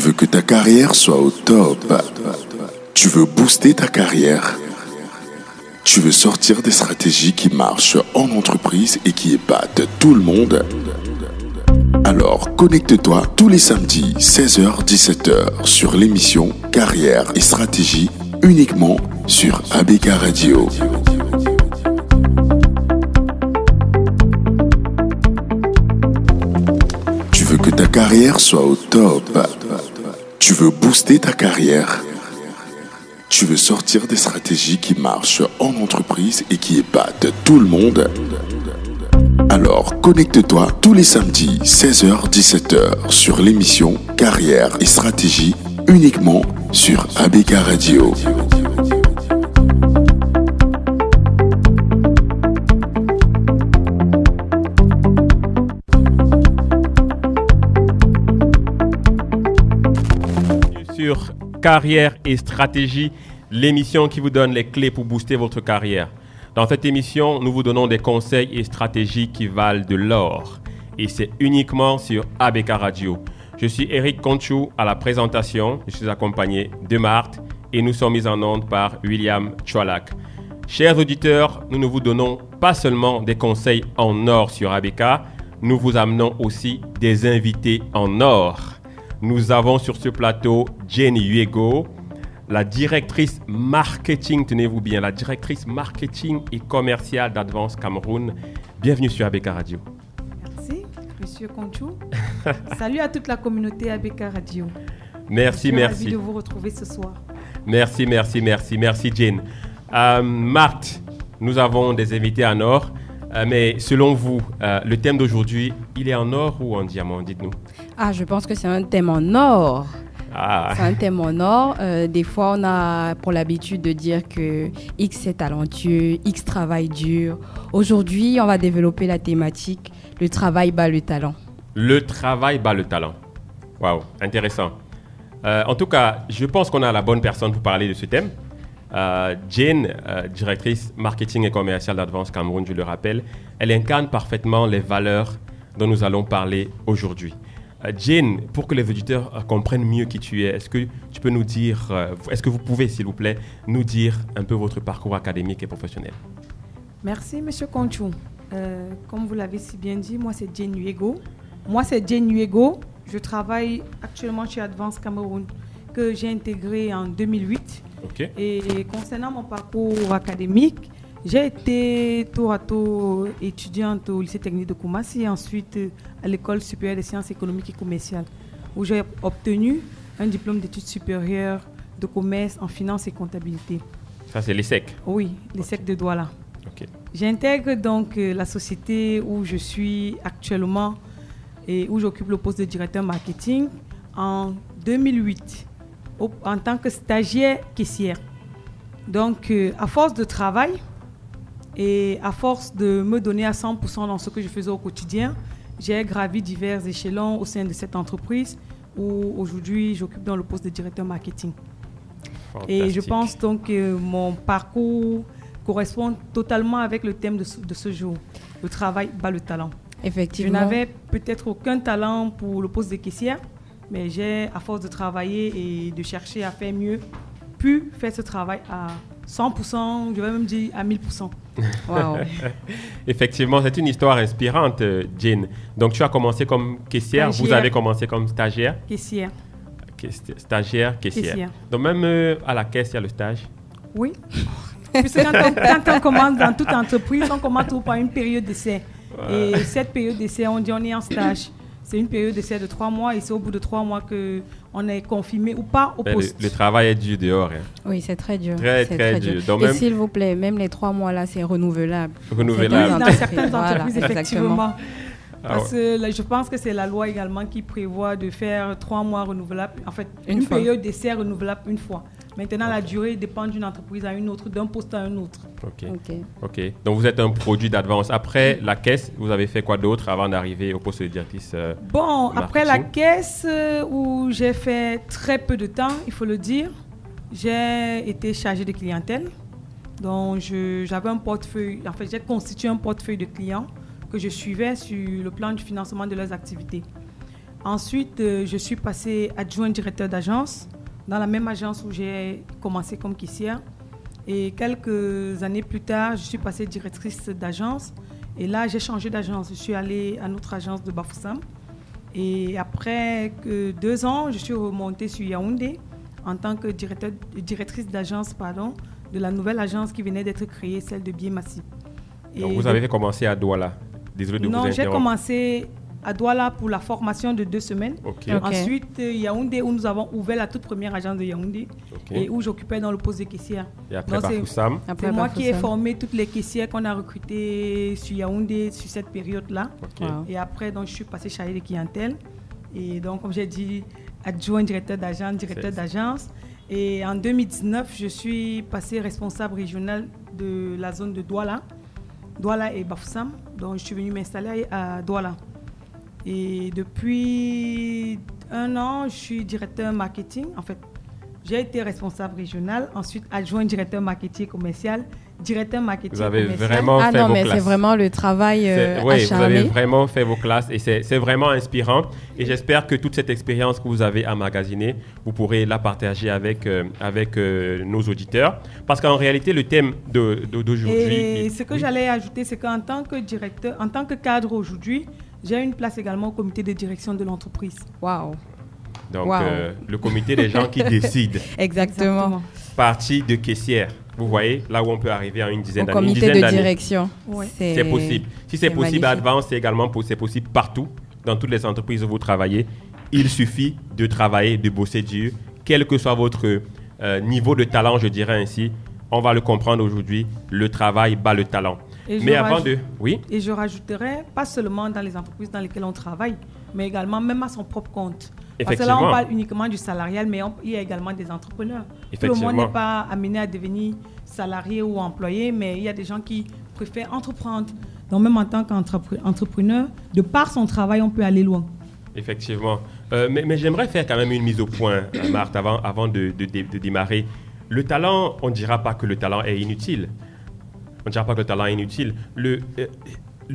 veux que ta carrière soit au top. Tu veux booster ta carrière. Tu veux sortir des stratégies qui marchent en entreprise et qui épatent tout le monde. Alors connecte-toi tous les samedis 16h-17h sur l'émission Carrière et Stratégie uniquement sur ABK Radio. Tu veux que ta carrière soit au top. Tu veux booster ta carrière. Tu veux sortir des stratégies qui marchent en entreprise et qui épatent tout le monde. Alors connecte-toi tous les samedis 16h-17h sur l'émission Carrière et Stratégie uniquement sur ABK Radio. Sur Carrière et Stratégie, l'émission qui vous donne les clés pour booster votre carrière. Dans cette émission, nous vous donnons des conseils et stratégies qui valent de l'or. Et c'est uniquement sur ABK Radio. Je suis Eric Conchou à la présentation. Je suis accompagné de Marthe et nous sommes mis en onde par William Choualak. Chers auditeurs, nous ne vous donnons pas seulement des conseils en or sur ABK, nous vous amenons aussi des invités en or. Nous avons sur ce plateau Jane Yuego, la directrice marketing, tenez-vous bien, la directrice marketing et commerciale d'Advance Cameroun. Bienvenue sur ABK Radio. Merci, Monsieur Conchou. Salut à toute la communauté ABK Radio. Merci. Je suis ravie de vous retrouver ce soir. Merci Jane. Marthe, nous avons des invités en or, mais selon vous, le thème d'aujourd'hui, il est en or ou en diamant, dites-nous? Je pense que c'est un thème en or. C'est un thème en or. Des fois, on a pour l'habitude de dire que X est talentueux, X travaille dur. Aujourd'hui, on va développer la thématique « Le travail bat le talent ». Le travail bat le talent. Waouh, intéressant. En tout cas, je pense qu'on a la bonne personne pour parler de ce thème. Jane, directrice marketing et commerciale d'Advance Cameroun, je le rappelle, elle incarne parfaitement les valeurs dont nous allons parler aujourd'hui. Jane, pour que les auditeurs comprennent mieux qui tu es, est-ce que tu peux nous dire, est-ce que vous pouvez, s'il vous plaît, nous dire un peu votre parcours académique et professionnel? Merci, Monsieur Conchou. Comme vous l'avez si bien dit, moi, c'est Jane Yuego. Je travaille actuellement chez Advance Cameroun, que j'ai intégré en 2008. Okay. Et concernant mon parcours académique, j'ai été tour à tour étudiante au lycée technique de Koumassi et ensuite à l'école supérieure des sciences économiques et commerciales, où j'ai obtenu un diplôme d'études supérieures de commerce en finance et comptabilité. Ça, c'est l'ESSEC? Oui, l'ESSEC de Douala. Okay. J'intègre donc la société où je suis actuellement et où j'occupe le poste de directeur marketing en 2008 en tant que stagiaire caissière. Donc, à force de travail et à force de me donner à 100% dans ce que je faisais au quotidien, j'ai gravi divers échelons au sein de cette entreprise où aujourd'hui j'occupe dans le poste de directeur marketing. Fantastique. Et je pense donc que mon parcours correspond totalement avec le thème de ce jour. Le travail bat le talent. Effectivement. Je n'avais peut-être aucun talent pour le poste de caissière, mais j'ai, à force de travailler et de chercher à faire mieux, pu faire ce travail à 100%, je vais même dire à 1000%. Wow. Effectivement, c'est une histoire inspirante, Jane. Donc, tu as commencé comme caissière, vous avez commencé comme stagiaire? Caissière. Stagiaire, caissière. Donc, même à la caisse, il y a le stage? Oui. Puisque quand on commence dans toute entreprise, on commence toujours par une période d'essai. Et cette période d'essai, on dit on est en stage. C'est une période d'essai de 3 mois et c'est au bout de 3 mois qu'on est confirmé ou pas au poste. Le travail est dur dehors. Hein. Oui, c'est très dur. Très dur. Donc et s'il vous plaît, même les 3 mois là, c'est renouvelable. Dans certaines entreprises, effectivement. Parce que je pense que c'est la loi également qui prévoit de faire 3 mois renouvelables. En fait, une période d'essai renouvelable une fois. Maintenant, la durée dépend d'une entreprise à une autre, d'un poste à un autre. Ok. Donc, vous êtes un produit d'Advance. Après la caisse, vous avez fait quoi d'autre avant d'arriver au poste de directrice après la caisse, où j'ai fait très peu de temps, il faut le dire, j'ai été chargée de clientèle. Donc, j'avais un portefeuille. En fait, j'ai constitué un portefeuille de clients que je suivais sur le plan du financement de leurs activités. Ensuite, je suis passée adjoint directeur d'agence dans la même agence où j'ai commencé comme caissière. Et quelques années plus tard, je suis passée directrice d'agence. Et là, j'ai changé d'agence. Je suis allée à notre agence de Bafoussam. Et après 2 ans, je suis remontée sur Yaoundé en tant que directrice d'agence de la nouvelle agence qui venait d'être créée, celle de Biémassi. Donc, vous avez commencé à Douala. Désolé de vous interrompre. Non, j'ai commencé à Douala pour la formation de 2 semaines. Okay. Ensuite, Yaoundé, où nous avons ouvert la toute première agence de Yaoundé et où j'occupais dans le poste de caissière. Et après Bafoussam. C'est moi qui ai formé toutes les caissières qu'on a recrutées sur Yaoundé sur cette période-là. Et après, donc, je suis passée chargée de clientèle. Et donc, comme j'ai dit, adjoint directeur d'agence. Et en 2019, je suis passée responsable régionale de la zone de Douala et Bafoussam. Donc, je suis venue m'installer à Douala. Et depuis 1 an, je suis directeur marketing. En fait, j'ai été responsable régional, ensuite adjoint directeur marketing commercial, directeur marketing commercial. Vous avez vraiment fait vos classes. C'est vraiment le travail acharné. Oui, vous avez vraiment fait vos classes et c'est vraiment inspirant. Et j'espère que toute cette expérience que vous avez emmagasinée, vous pourrez la partager avec nos auditeurs. Parce qu'en réalité, le thème d'aujourd'hui... Et ce que j'allais ajouter, c'est qu'en tant que directeur, en tant que cadre aujourd'hui, j'ai une place également au comité de direction de l'entreprise. Waouh. Donc, le comité des gens qui décident. Exactement. Partie de caissière. Vous voyez, là où on peut arriver à une dizaine d'années. Au comité de direction. Ouais. C'est possible. Si c'est possible à Advance, c'est possible partout, dans toutes les entreprises où vous travaillez. Il suffit de travailler, de bosser dur, quel que soit votre niveau de talent, je dirais ainsi. On va le comprendre aujourd'hui, le travail bat le talent. Mais avant de... Oui. Et je rajouterais, pas seulement dans les entreprises dans lesquelles on travaille, mais également même à son propre compte. Parce que là, on parle uniquement du salarial, mais il y a également des entrepreneurs. Tout le monde n'est pas amené à devenir salarié ou employé, mais il y a des gens qui préfèrent entreprendre. Donc même en tant qu'entrepreneur, de par son travail, on peut aller loin. Effectivement. Mais j'aimerais faire quand même une mise au point, Marthe, avant de démarrer. Le talent, on ne dira pas que le talent est inutile. On ne dira pas que le talent est inutile.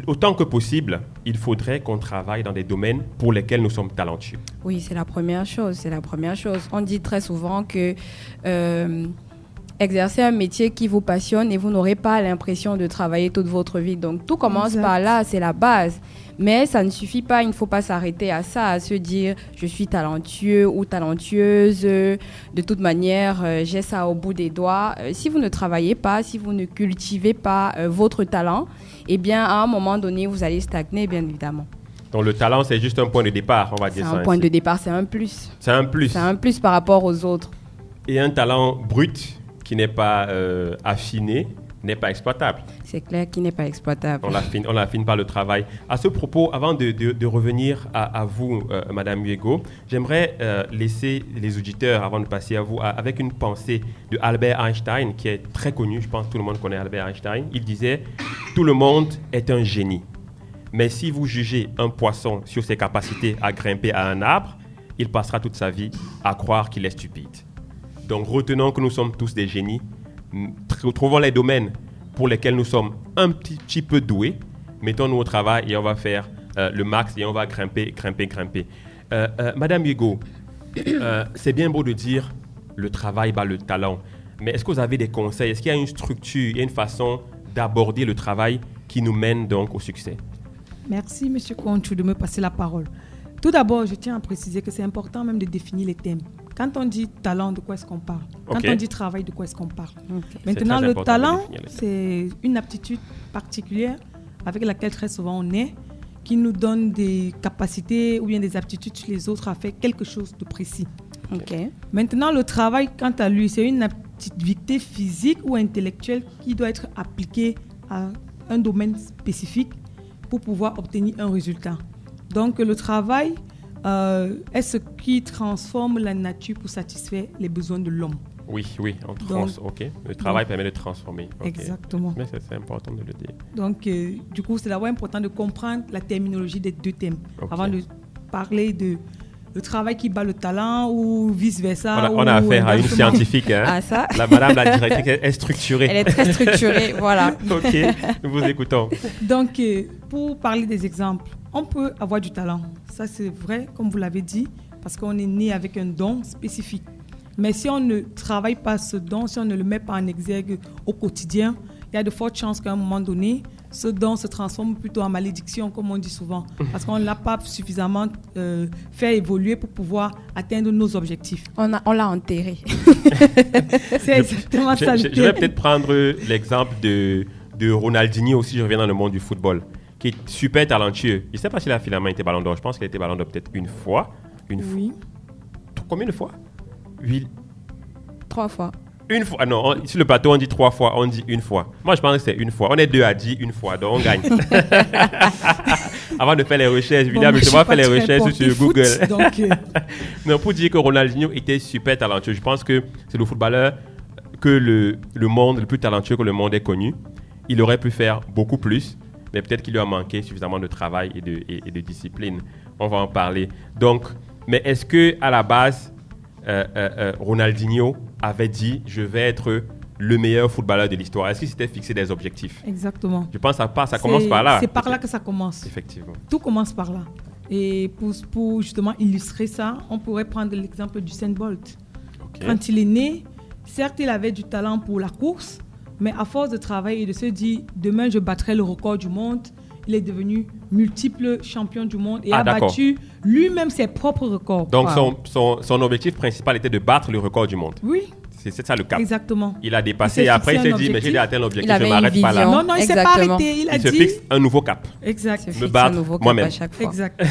Autant que possible, il faudrait qu'on travaille dans des domaines pour lesquels nous sommes talentueux. Oui, c'est la première chose. On dit très souvent que exercez un métier qui vous passionne et vous n'aurez pas l'impression de travailler toute votre vie. Donc, tout commence par là, c'est la base. Mais ça ne suffit pas, il ne faut pas s'arrêter à ça, à se dire je suis talentueux ou talentueuse. De toute manière, j'ai ça au bout des doigts. Si vous ne travaillez pas, si vous ne cultivez pas votre talent, eh bien, à un moment donné, vous allez stagner, bien évidemment. Donc, le talent, c'est juste un point de départ, on va dire ça. C'est un point de départ, c'est un plus. C'est un plus. C'est un plus par rapport aux autres. Et un talent brut qui n'est pas affiné n'est pas exploitable. C'est clair qu'il n'est pas exploitable. On l'affine par le travail. À ce propos, avant de revenir à vous, Madame Hugo, j'aimerais laisser les auditeurs, avant de passer à vous, avec une pensée de Albert Einstein, qui est très connu. Je pense que tout le monde connaît Albert Einstein. Il disait « Tout le monde est un génie. Mais si vous jugez un poisson sur ses capacités à grimper à un arbre, il passera toute sa vie à croire qu'il est stupide. » Donc, retenons que nous sommes tous des génies. Trouvons les domaines pour lesquels nous sommes un petit peu doués. Mettons-nous au travail et on va faire le max et on va grimper. Madame Hugo, c'est bien beau de dire le travail bat le talent. Mais est-ce que vous avez des conseils? Est-ce qu'il y a une structure, il y a une façon d'aborder le travail qui nous mène donc au succès? Merci, M. Conchou, de me passer la parole. Tout d'abord, je tiens à préciser que c'est important même de définir les thèmes. Quand on dit talent, de quoi est-ce qu'on parle? Quand on dit travail, de quoi est-ce qu'on parle? Maintenant, le talent, c'est une aptitude particulière avec laquelle très souvent on est, qui nous donne des capacités ou bien des aptitudes sur les autres à faire quelque chose de précis. Maintenant, le travail, quant à lui, c'est une activité physique ou intellectuelle qui doit être appliquée à un domaine spécifique pour pouvoir obtenir un résultat. Donc, le travail est ce qui transforme la nature pour satisfaire les besoins de l'homme. Oui, le travail permet de transformer. Exactement. Mais c'est important de le dire. Donc, du coup, c'est d'abord important de comprendre la terminologie des deux thèmes avant de parler de le travail qui bat le talent ou vice-versa. On a affaire à une scientifique. Hein? Ah, ça. Madame la directrice est structurée. Elle est très structurée, voilà. Ok, nous vous écoutons. Donc, pour parler des exemples, on peut avoir du talent Ça, c'est vrai, comme vous l'avez dit, parce qu'on est né avec un don spécifique. Mais si on ne travaille pas ce don, si on ne le met pas en exergue au quotidien, il y a de fortes chances qu'à un moment donné, ce don se transforme plutôt en malédiction, comme on dit souvent, parce qu'on ne l'a pas suffisamment fait évoluer pour pouvoir atteindre nos objectifs. On l'a enterré. C'est exactement ça. Je vais peut-être prendre l'exemple de Ronaldinho aussi, je reviens dans le monde du football, qui est super talentueux. Je ne sais pas s'il a finalement été Ballon d'Or. Je pense qu'il a été Ballon d'Or peut-être une fois. Oui. Combien de fois? 3 fois. Une fois. Non, sur le plateau, on dit 3 fois, on dit une fois. Moi, je pense que c'est une fois. On est 2 à dire une fois, donc on gagne. Avant de faire les recherches, évidemment, je vais faire les recherches sur Google. Donc, non, pour dire que Ronaldinho était super talentueux, je pense que c'est le footballeur que le monde, le plus talentueux que le monde ait connu. Il aurait pu faire beaucoup plus, mais peut-être qu'il lui a manqué suffisamment de travail et de discipline. On va en parler. Donc, mais est-ce que à la base, Ronaldinho avait dit « je vais être le meilleur footballeur de l'histoire ». Est-ce qu'il s'était fixé des objectifs? Exactement. Je pense que ça commence par là. C'est par là que ça commence. Effectivement. Tout commence par là. Et pour justement illustrer ça, on pourrait prendre l'exemple d'Usain Bolt. Okay. Quand il est né, certes, il avait du talent pour la course, mais à force de travail et de se dire « demain, je battrai le record du monde », il est devenu multiple champion du monde et a battu lui-même ses propres records. Donc, son objectif principal était de battre le record du monde. Oui. C'est ça le cap. Exactement. Il a dépassé et après, il s'est dit, mais j'ai atteint l'objectif, je ne m'arrête pas là. Non, il ne s'est pas arrêté. Il se fixe un nouveau cap. Exact. Me battre moi-même. À chaque fois. Exact.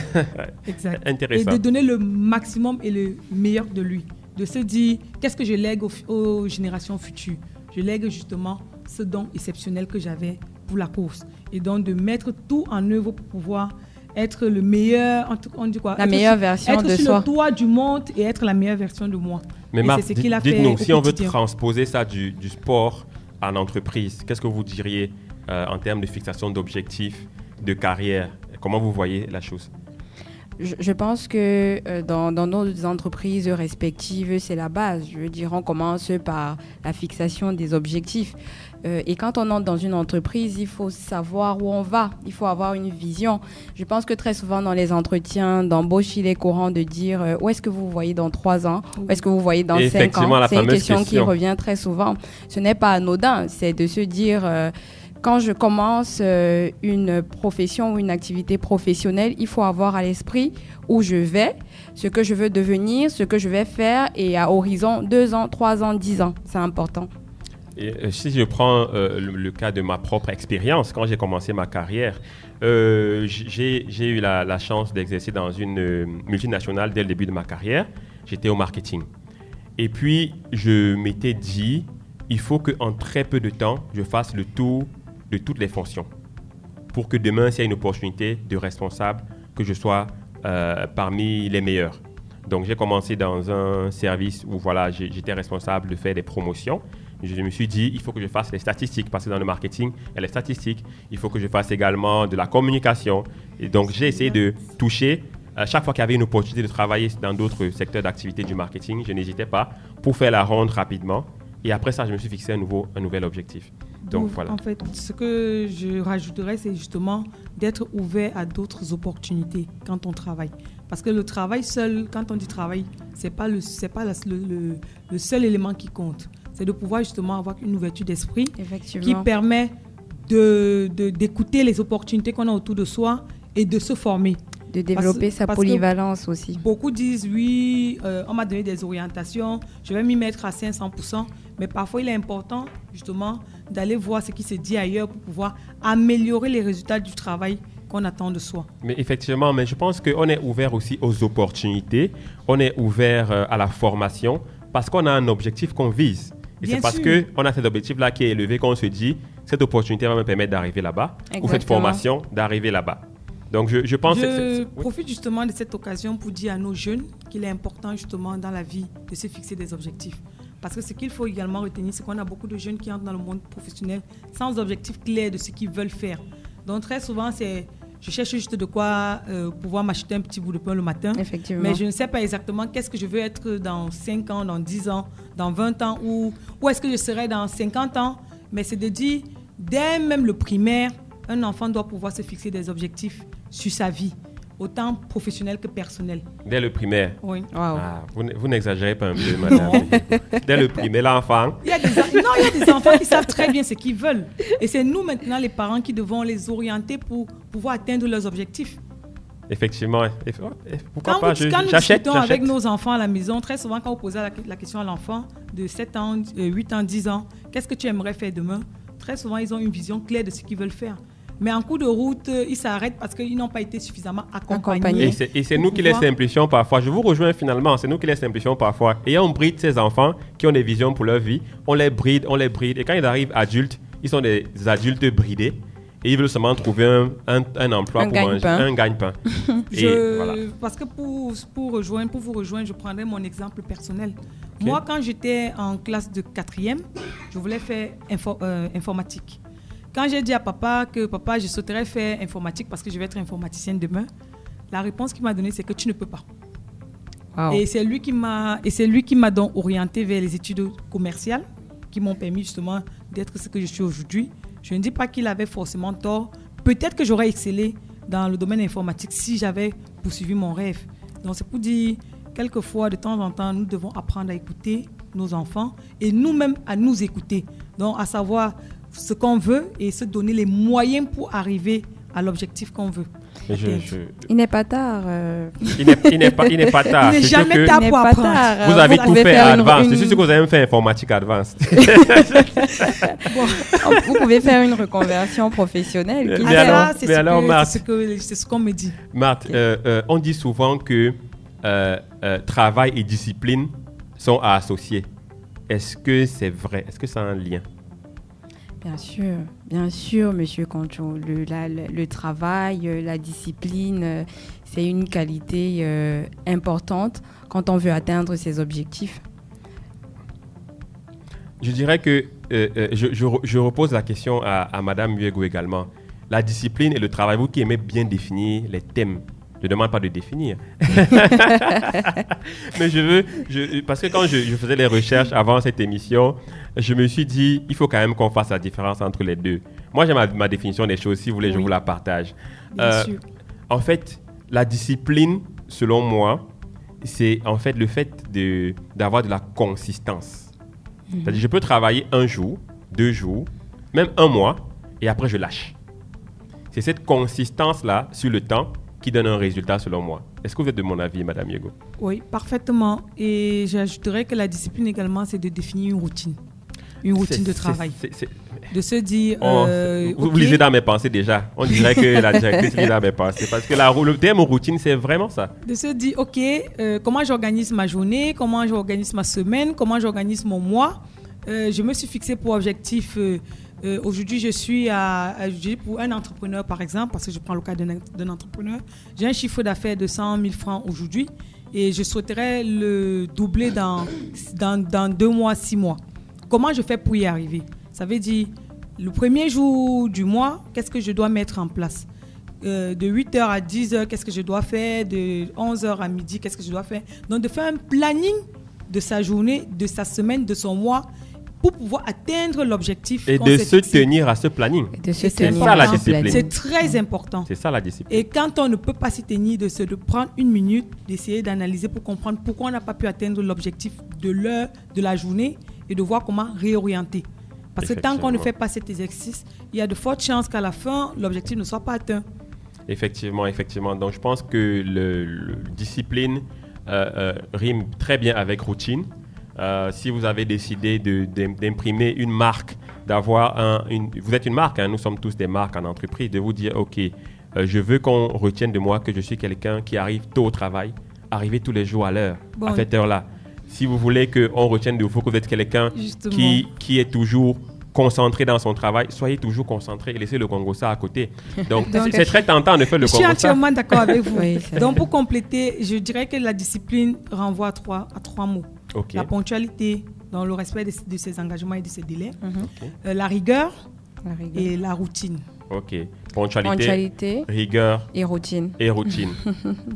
Exact. Intéressant. Et de donner le maximum et le meilleur de lui. De se dire, qu'est-ce que je lègue aux générations futures? Je lègue justement ce don exceptionnel que j'avais pour la course. Et donc, de mettre tout en œuvre pour pouvoir être le meilleur, on dit quoi? La meilleure version de soi. Être sur le toit du monde et être la meilleure version de moi. Mais Marc, dites-nous, si on veut transposer ça du sport en entreprise, qu'est-ce que vous diriez en termes de fixation d'objectifs, de carrière? Comment vous voyez la chose? Je pense que dans nos entreprises respectives, c'est la base. Je veux dire, on commence par la fixation des objectifs. Et quand on entre dans une entreprise, il faut savoir où on va. Il faut avoir une vision. Je pense que très souvent dans les entretiens d'embauche, il est courant de dire où est-ce que vous voyez dans 3 ans, où est-ce que vous voyez dans 5 ans. C'est une question qui revient très souvent. Ce n'est pas anodin, c'est de se dire... quand je commence une profession ou une activité professionnelle, il faut avoir à l'esprit où je vais, ce que je veux devenir, ce que je vais faire et à horizon 2 ans, 3 ans, 10 ans. C'est important. Et si je prends le cas de ma propre expérience, quand j'ai commencé ma carrière, j'ai eu la chance d'exercer dans une multinationale dès le début de ma carrière. J'étais au marketing. Et puis, je m'étais dit, il faut qu'en très peu de temps, je fasse le tour de toutes les fonctions pour que demain, s'il y a une opportunité de responsable, que je sois parmi les meilleurs. Donc, j'ai commencé dans un service où j'étais responsable de faire des promotions. Je me suis dit, il faut que je fasse les statistiques, parce que dans le marketing, il y a les statistiques. Il faut que je fasse également de la communication. Et donc, j'ai essayé de toucher. Chaque fois qu'il y avait une opportunité de travailler dans d'autres secteurs d'activité du marketing, je n'hésitais pas pour faire la ronde rapidement. Et après ça, je me suis fixé un nouvel objectif. Donc, voilà. En fait, ce que je rajouterais, c'est justement d'être ouvert à d'autres opportunités quand on travaille. Parce que le travail seul, quand on dit travail, c'est pas le seul élément qui compte. C'est de pouvoir justement avoir une ouverture d'esprit qui permet d'écouter les opportunités qu'on a autour de soi et de se former. De développer sa polyvalence aussi. Beaucoup disent, oui, on m'a donné des orientations, je vais m'y mettre à 500%. Mais parfois, il est important, justement, d'aller voir ce qui se dit ailleurs pour pouvoir améliorer les résultats du travail qu'on attend de soi. Mais effectivement, je pense qu'on est ouvert aussi aux opportunités. On est ouvert à la formation parce qu'on a un objectif qu'on vise. Et c'est parce qu'on a cet objectif-là qui est élevé qu'on se dit, cette opportunité va me permettre d'arriver là-bas. Exactement. Ou cette formation d'arriver là-bas. Donc, je pense je profite justement de cette occasion pour dire à nos jeunes qu'il est important justement dans la vie de se fixer des objectifs. Parce que ce qu'il faut également retenir, c'est qu'on a beaucoup de jeunes qui entrent dans le monde professionnel sans objectif clair de ce qu'ils veulent faire. Donc très souvent, je cherche juste de quoi pouvoir m'acheter un petit bout de pain le matin. Effectivement. Mais je ne sais pas exactement qu'est-ce que je veux être dans 5 ans, dans 10 ans, dans 20 ans, ou où est-ce que je serai dans 50 ans. Mais c'est de dire, dès même le primaire, un enfant doit pouvoir se fixer des objectifs sur sa vie. autant professionnel que personnel. Dès le primaire. Oui. Wow. Ah, vous n'exagérez pas un peu, madame. Dès le primaire, l'enfant. Il y a des enfants qui savent très bien ce qu'ils veulent. Et c'est nous maintenant, les parents, qui devons les orienter pour pouvoir atteindre leurs objectifs. Effectivement. Pourquoi Quand pas, nous j'achète. discutons avec nos enfants à la maison, très souvent, quand vous posez la question à l'enfant de 7 ans, 8 ans, 10 ans, qu'est-ce que tu aimerais faire demain? Très souvent, ils ont une vision claire de ce qu'ils veulent faire. Mais en cours de route, ils s'arrêtent parce qu'ils n'ont pas été suffisamment accompagnés. Et c'est nous qui les simplifions parfois. Je vous rejoins finalement. C'est nous qui les simplifions parfois. Et on bride ces enfants qui ont des visions pour leur vie. On les bride. Et quand ils arrivent adultes, ils sont des adultes bridés. Et ils veulent seulement trouver un emploi pour manger. Un gagne-pain. Voilà. Parce que pour vous rejoindre, je prendrai mon exemple personnel. Okay. Moi, quand j'étais en classe de 4e, je voulais faire informatique. Quand j'ai dit à papa que papa, je souhaiterais faire informatique parce que je vais être informaticienne demain, la réponse qu'il m'a donnée, c'est que tu ne peux pas. Wow. Et c'est lui qui m'a donc orienté vers les études commerciales qui m'ont permis justement d'être ce que je suis aujourd'hui. Je ne dis pas qu'il avait forcément tort. Peut-être que j'aurais excellé dans le domaine informatique si j'avais poursuivi mon rêve. Donc c'est pour dire, quelquefois, de temps en temps, nous devons apprendre à écouter nos enfants et nous-mêmes à nous écouter. Donc à savoir ce qu'on veut et se donner les moyens pour arriver à l'objectif qu'on veut. Il n'est pas tard. Il n'est pas tard. Il n'est jamais tard pour apprendre. Vous avez tout fait Advanced. Je suis sûr que vous avez même fait informatique Advanced. Vous pouvez faire une reconversion professionnelle. C'est ce qu'on me dit. Marthe, on dit souvent que travail et discipline sont associés. Est-ce que c'est vrai? Est-ce que ça a un lien? Bien sûr, Monsieur Concho. Le travail, la discipline, c'est une qualité importante quand on veut atteindre ses objectifs. Je dirais que je repose la question à Madame Muego également. La discipline et le travail, vous qui aimez bien définir les thèmes, je ne demande pas de définir. Mais parce que quand je faisais les recherches avant cette émission, je me suis dit, il faut quand même qu'on fasse la différence entre les deux. Moi, j'ai ma définition des choses. Si vous voulez, oui. Je vous la partage. Bien sûr. En fait, la discipline, selon moi, c'est en fait le fait d'avoir de la consistance. C'est-à-dire, je peux travailler 1 jour, 2 jours, même 1 mois, et après, je lâche. C'est cette consistance-là, sur le temps, qui donne un résultat selon moi. Est-ce que vous êtes de mon avis, Madame Yego? Oui, parfaitement. Et j'ajouterais que la discipline également, c'est de définir une routine. Une routine de travail. De se dire... vous lisez dans mes pensées déjà. On dirait que la directrice lit dans mes pensées. Parce que le terme routine, c'est vraiment ça. De se dire, OK, comment j'organise ma journée, comment j'organise ma semaine, comment j'organise mon mois. Je me suis fixé pour objectif... aujourd'hui, je suis pour un entrepreneur, par exemple, parce que je prends le cas d'un entrepreneur. J'ai un chiffre d'affaires de 100 000 francs aujourd'hui et je souhaiterais le doubler dans 2 mois, 6 mois. Comment je fais pour y arriver? Ça veut dire, le premier jour du mois, qu'est-ce que je dois mettre en place? De 8h à 10h, qu'est-ce que je dois faire? De 11h à midi, qu'est-ce que je dois faire? Donc, de faire un planning de sa journée, de sa semaine, de son mois, pour pouvoir atteindre l'objectif. Et de se tenir à ce planning. C'est ça la discipline. C'est très important. C'est ça la discipline. Et quand on ne peut pas s'y tenir, de prendre 1 minute, d'essayer d'analyser pour comprendre pourquoi on n'a pas pu atteindre l'objectif de l'heure, de la journée, et de voir comment réorienter. Parce que tant qu'on ne fait pas cet exercice, il y a de fortes chances qu'à la fin, l'objectif ne soit pas atteint. Effectivement. Donc je pense que le discipline rime très bien avec routine. Si vous avez décidé d'imprimer une marque, vous êtes une marque, hein, nous sommes tous des marques en entreprise, de vous dire, OK, je veux qu'on retienne de moi que je suis quelqu'un qui arrive tôt au travail, arriver tous les jours à l'heure, à cette heure-là. Si vous voulez qu'on retienne de vous que vous êtes quelqu'un qui est toujours concentré dans son travail, soyez toujours concentré et laissez le Congossa à côté. Donc c'est très tentant de faire le Congossa. Je suis entièrement d'accord avec vous. Oui, donc pour compléter, je dirais que la discipline renvoie à trois mots. Okay. La ponctualité, dans le respect de ses engagements et de ses délais. La rigueur et la routine. Ok. Ponctualité, rigueur et routine.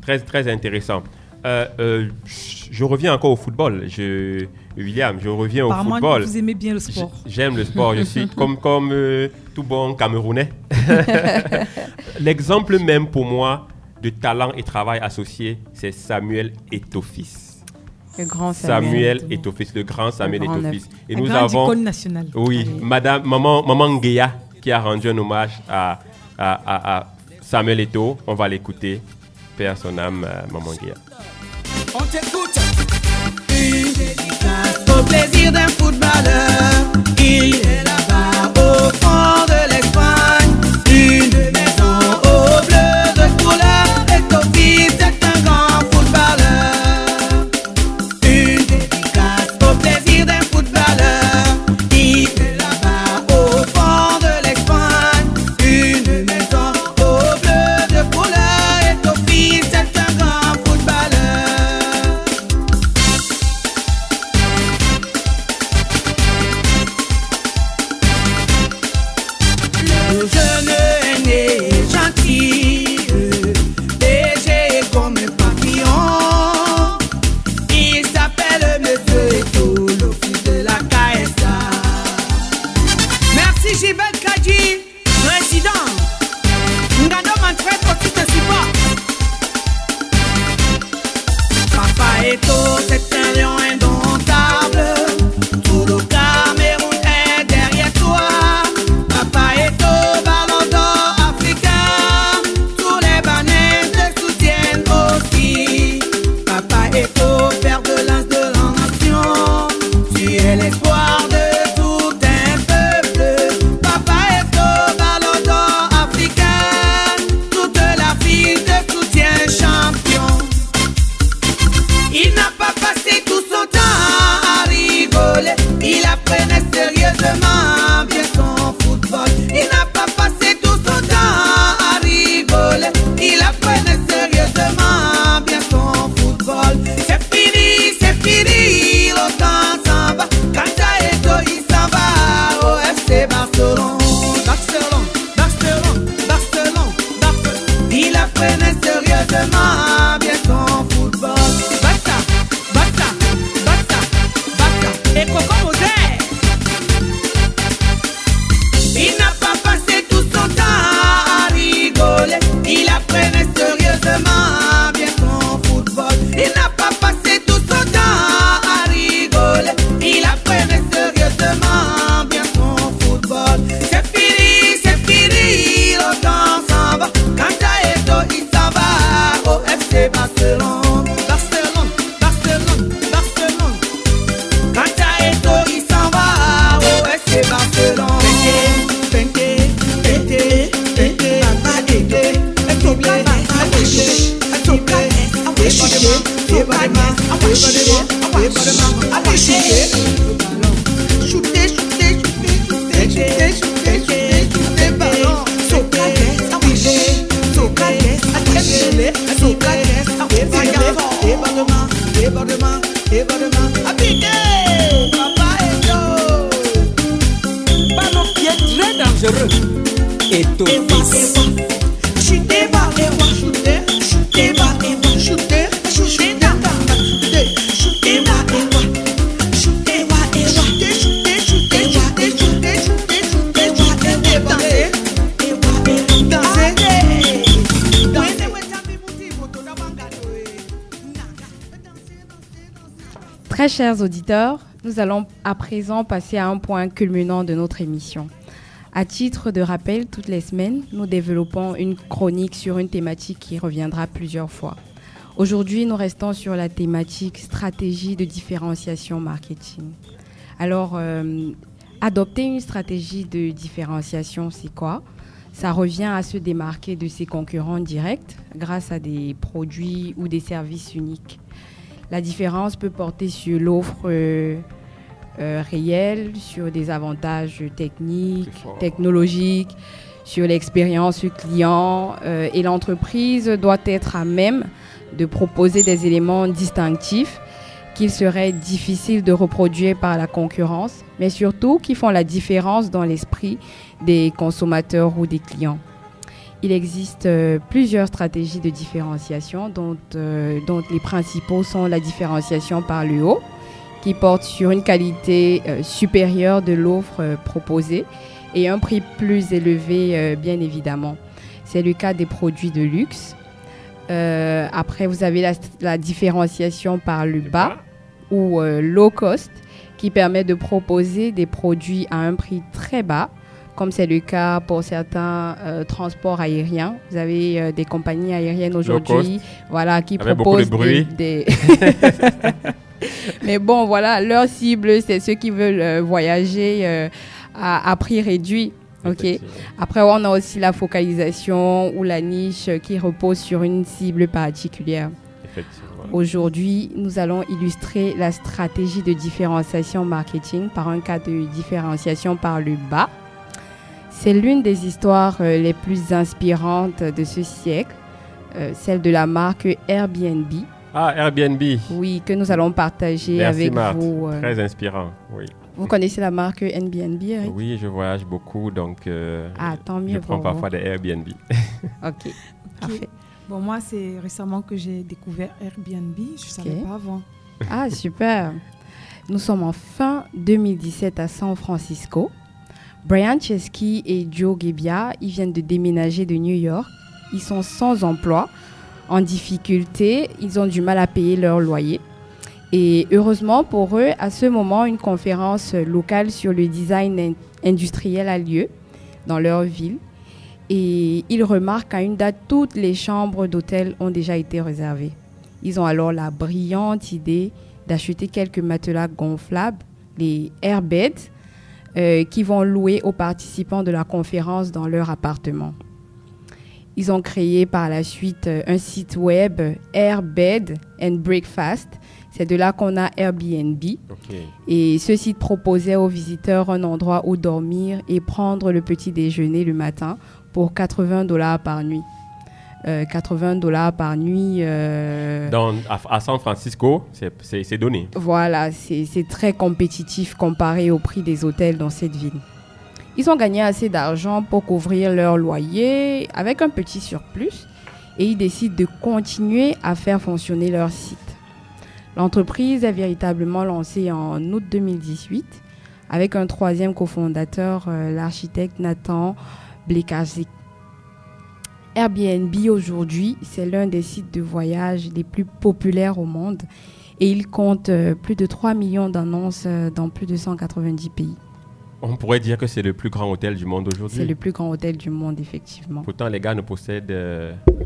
Très, très intéressant. Je reviens encore au football. William, je reviens au football. Apparemment, vous aimez bien le sport. J'aime le sport. Je suis comme tout bon Camerounais. L'exemple même pour moi de talent et travail associé, c'est Samuel Eto'o-Fils. Le grand Samuel Eto'o-Fils, le grand Samuel Eto'o-Fils. Et un nous grand avons icône national. oui, maman Nguéa qui a rendu un hommage à Samuel Eto'o. On va l'écouter. Paix à son âme, maman Nguéa. On t'écoute. Une dédicace au plaisir d'un footballeur. Il est là-bas au fond de l'Espagne. Une maison au bleu de couleur. Eto'o-Fils est un grand footballeur. Une dédicace au plaisir d'un footballeur. Il est là-bas au fond de l'Espagne. Une maison au bleu de couleur. Eto'o-Fils est un grand footballeur. Le jeune aîné gentil, léger comme un papillon. Il s'appelle Monsieur Eto'o, le fils de la KSA. Merci Gilbert Kadji, président. Ngado Manfred aussi te support. Papa Eto'o, c'est un lion indomptable. Tout le Cameroun est derrière toi. Papa Eto'o, ballon d'or africain. Tous les Banais te soutiennent aussi. Papa Eto'o, père de lance de la nation. Tu es l'espoir de tout un peuple. Papa Eto'o, ballon d'or africain. Toute la ville te soutient champion. Il n'a pas passé tout son temps à rigoler. Il apprenait sérieusement bien son football. Il n'a pas passé tout son temps à rigoler. Il apprenait sérieusement bien son football. C'est fini, le temps s'en va. Quand à Eto'o, il s'en va au FC Barcelone. Barcelone. Il apprenait sérieusement bien son football. Basta. Et Coco Mosé. Il n'a pas passé tout son temps à rigoler. Il apprenait sérieusement bien son football. Il n'a pas passé tout son temps à rigoler. Il apprenait sérieusement bien son football. C'est fini, le temps s'en va. Quand à Eto'o, il s'en va au FC Barcelone. Quand à Eto'o, il s'en va au FC Barcelone. Débordement, appliqué, Papa Eto'o. Ballon qui est très dangereux. Eto'o-Fils. Shooter, Très chers auditeurs, nous allons à présent passer à un point culminant de notre émission. À titre de rappel, toutes les semaines, nous développons une chronique sur une thématique qui reviendra plusieurs fois. Aujourd'hui, nous restons sur la thématique stratégie de différenciation marketing. Alors, adopter une stratégie de différenciation, c'est quoi ? Ça revient à se démarquer de ses concurrents directs grâce à des produits ou des services uniques. La différence peut porter sur l'offre réelle, sur des avantages techniques, technologiques, sur l'expérience client. Et l'entreprise doit être à même de proposer des éléments distinctifs qu'il serait difficile de reproduire par la concurrence, mais surtout qui font la différence dans l'esprit des consommateurs ou des clients. Il existe plusieurs stratégies de différenciation dont les principaux sont la différenciation par le haut, qui porte sur une qualité supérieure de l'offre proposée et un prix plus élevé, bien évidemment. C'est le cas des produits de luxe. Après, vous avez la différenciation par le bas ou low cost, qui permet de proposer des produits à un prix très bas, comme c'est le cas pour certains transports aériens. Vous avez des compagnies aériennes aujourd'hui qui proposent des Mais bon, voilà, leur cible, c'est ceux qui veulent voyager à prix réduit. Okay. Après, on a aussi la focalisation ou la niche qui repose sur une cible particulière. Aujourd'hui, nous allons illustrer la stratégie de différenciation marketing par un cas de différenciation par le bas. C'est l'une des histoires les plus inspirantes de ce siècle, celle de la marque Airbnb. Ah, Airbnb. Oui, que nous allons partager avec vous. Très inspirant, oui. Vous connaissez la marque Airbnb, Eric? Oui, je voyage beaucoup, donc tant mieux je prends parfois des Airbnb. Ok, parfait. Bon, moi, c'est récemment que j'ai découvert Airbnb. Je ne savais pas avant. Ah, super. Nous sommes en fin 2017 à San Francisco. Brian Chesky et Joe Gebbia, ils viennent de déménager de New York. Ils sont sans emploi, en difficulté. Ils ont du mal à payer leur loyer. Et heureusement pour eux, à ce moment, une conférence locale sur le design industriel a lieu dans leur ville. Et ils remarquent qu'à une date, toutes les chambres d'hôtel ont déjà été réservées. Ils ont alors la brillante idée d'acheter quelques matelas gonflables, les airbeds, qui vont louer aux participants de la conférence dans leur appartement. Ils ont créé par la suite un site web, Airbed and Breakfast. C'est de là qu'on a Airbnb. Et ce site proposait aux visiteurs un endroit où dormir et prendre le petit déjeuner le matin pour $80 par nuit. $80 par nuit. À San Francisco, c'est donné. Voilà, c'est très compétitif comparé au prix des hôtels dans cette ville. Ils ont gagné assez d'argent pour couvrir leur loyer avec un petit surplus et ils décident de continuer à faire fonctionner leur site. L'entreprise est véritablement lancée en août 2018 avec un troisième cofondateur, l'architecte Nathan Blekazik. Airbnb aujourd'hui, c'est l'un des sites de voyage les plus populaires au monde et il compte plus de 3 millions d'annonces dans plus de 190 pays. On pourrait dire que c'est le plus grand hôtel du monde aujourd'hui. C'est le plus grand hôtel du monde, effectivement. Pourtant, les gars ne possèdent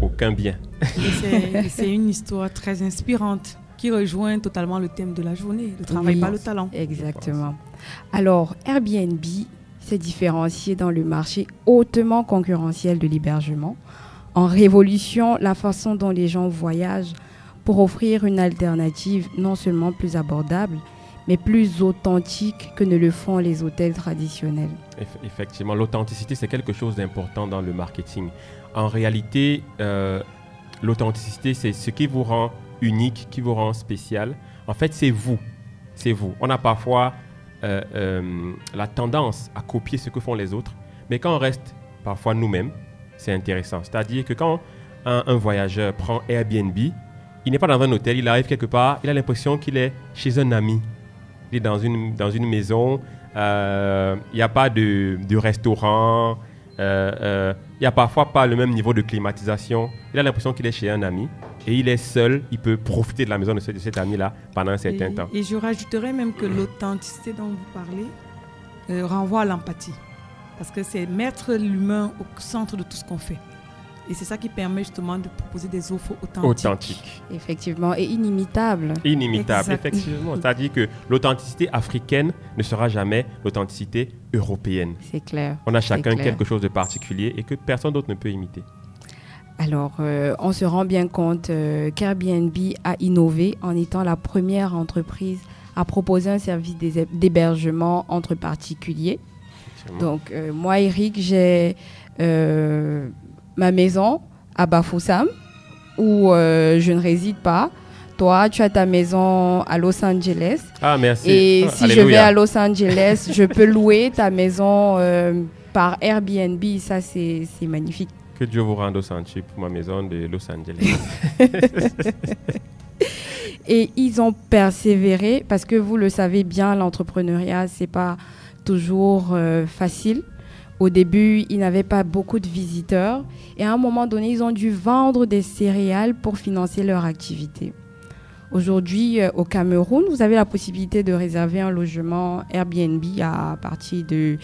aucun bien. Et c'est une histoire très inspirante qui rejoint totalement le thème de la journée, le travail par le talent. Exactement. Alors, Airbnb s'est différencié dans le marché hautement concurrentiel de l'hébergement, en révolution la façon dont les gens voyagent pour offrir une alternative non seulement plus abordable, mais plus authentique que ne le font les hôtels traditionnels. Effectivement, l'authenticité, c'est quelque chose d'important dans le marketing. En réalité, l'authenticité, c'est ce qui vous rend unique, qui vous rend spécial. En fait, c'est vous. C'est vous. On a parfois la tendance à copier ce que font les autres, mais quand on reste parfois nous-mêmes, c'est intéressant. C'est-à-dire que quand un voyageur prend Airbnb, il n'est pas dans un hôtel, il arrive quelque part, il a l'impression qu'il est chez un ami. Il est dans une maison, il n'y a pas de restaurant, il n'y a parfois pas le même niveau de climatisation. Il a l'impression qu'il est chez un ami et il est seul, il peut profiter de la maison de cet ami-là pendant un certain temps. Et je rajouterais même que l'authenticité dont vous parlez renvoie à l'empathie. Parce que c'est mettre l'humain au centre de tout ce qu'on fait. Et c'est ça qui permet justement de proposer des offres authentiques. Effectivement, et inimitables. Inimitables, effectivement. C'est-à-dire que l'authenticité africaine ne sera jamais l'authenticité européenne. C'est clair. On a chacun quelque chose de particulier et que personne d'autre ne peut imiter. Alors, on se rend bien compte qu'Airbnb a innové en étant la première entreprise à proposer un service d'hébergement entre particuliers. Donc, moi, Eric, j'ai ma maison à Bafoussam, où je ne réside pas. Toi, tu as ta maison à Los Angeles. Ah, merci. Et si je vais à Los Angeles, je peux louer ta maison par Airbnb. Ça, c'est magnifique. Que Dieu vous rende au centuple pour ma maison de Los Angeles. Et ils ont persévéré parce que vous le savez bien, l'entrepreneuriat, c'est pas toujours facile. Au début, ils n'avaient pas beaucoup de visiteurs et à un moment donné, ils ont dû vendre des céréales pour financer leur activité. Aujourd'hui, au Cameroun, vous avez la possibilité de réserver un logement Airbnb à partir de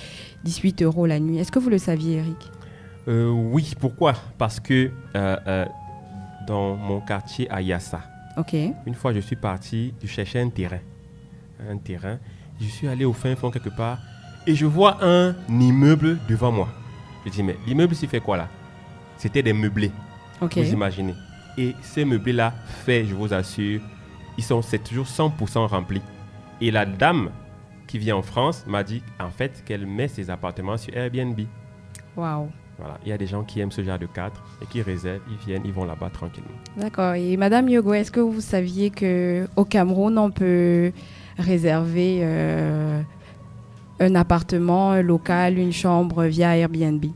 18 € la nuit. Est-ce que vous le saviez, Eric? Oui, pourquoi? Parce que dans mon quartier à Yassa, une fois je suis parti, je cherchais un terrain. Je suis allé au fin fond quelque part et je vois un immeuble devant moi. Je dis, mais l'immeuble, s'il fait quoi là? C'était des meublés, vous imaginez. Et ces meublés-là, je vous assure, c'est toujours 100% rempli. Et la dame qui vient en France m'a dit en fait qu'elle met ses appartements sur Airbnb. Waouh. Voilà, il y a des gens qui aiment ce genre de cadre et qui réservent, ils viennent, ils vont là-bas tranquillement. D'accord. Et Madame Yogo, est-ce que vous saviez qu'au Cameroun, on peut réserver un appartement, un local, une chambre via Airbnb?